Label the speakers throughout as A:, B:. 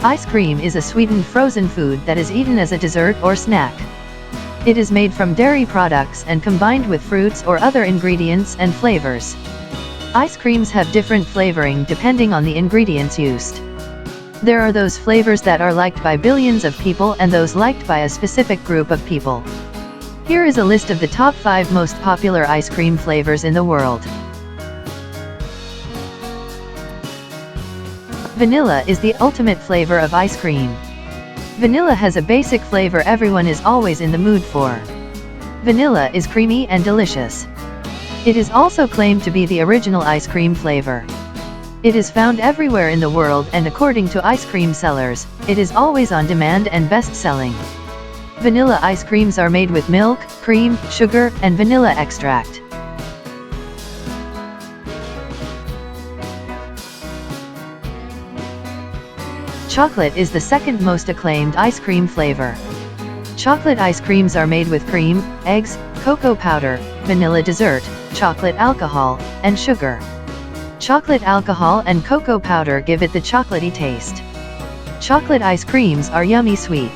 A: Ice cream is a sweetened frozen food that is eaten as a dessert or snack. It is made from dairy products and combined with fruits or other ingredients and flavors. Ice creams have different flavoring depending on the ingredients used. There are those flavors that are liked by billions of people and those liked by a specific group of people. Here is a list of the top 5 most popular ice cream flavors in the world. Vanilla is the ultimate flavor of ice cream. Vanilla has a basic flavor everyone is always in the mood for. Vanilla is creamy and delicious. It is also claimed to be the original ice cream flavor. It is found everywhere in the world and according to ice cream sellers, it is always on demand and best-selling. Vanilla ice creams are made with milk, cream, sugar, and vanilla extract. Chocolate is the second most acclaimed ice cream flavor. Chocolate ice creams are made with cream, eggs, cocoa powder, vanilla dessert, chocolate alcohol, and sugar. Chocolate alcohol and cocoa powder give it the chocolatey taste. Chocolate ice creams are yummy sweet.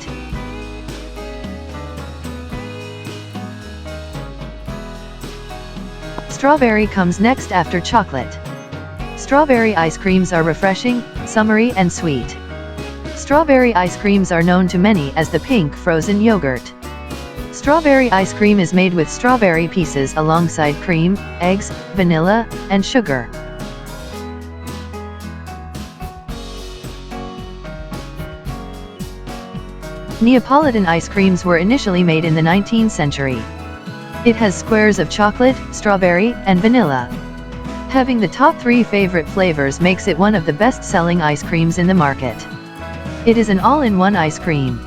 A: Strawberry comes next after chocolate. Strawberry ice creams are refreshing, summery, and sweet. Strawberry ice creams are known to many as the pink frozen yogurt. Strawberry ice cream is made with strawberry pieces alongside cream, eggs, vanilla, and sugar. Neapolitan ice creams were initially made in the 19th century. It has squares of chocolate, strawberry, and vanilla. Having the top 3 favorite flavors makes it one of the best-selling ice creams in the market. It is an all-in-one ice cream.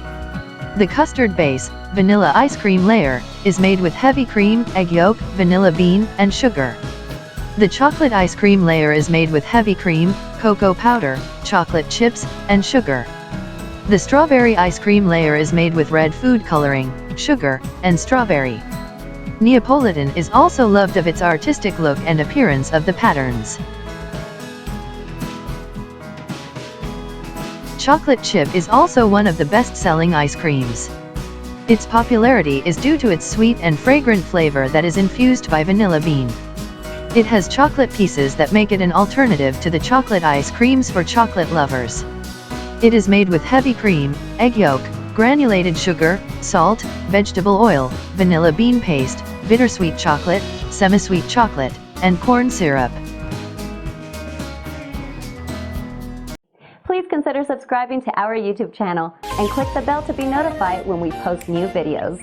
A: The custard base, vanilla ice cream layer, is made with heavy cream, egg yolk, vanilla bean, and sugar. The chocolate ice cream layer is made with heavy cream, cocoa powder, chocolate chips, and sugar. The strawberry ice cream layer is made with red food coloring, sugar, and strawberry. Neapolitan is also loved of its artistic look and appearance of the patterns. Chocolate chip is also one of the best-selling ice creams. Its popularity is due to its sweet and fragrant flavor that is infused by vanilla bean. It has chocolate pieces that make it an alternative to the chocolate ice creams for chocolate lovers. It is made with heavy cream, egg yolk, granulated sugar, salt, vegetable oil, vanilla bean paste, bittersweet chocolate, semi-sweet chocolate, and corn syrup.
B: Please consider subscribing to our YouTube channel and click the bell to be notified when we post new videos.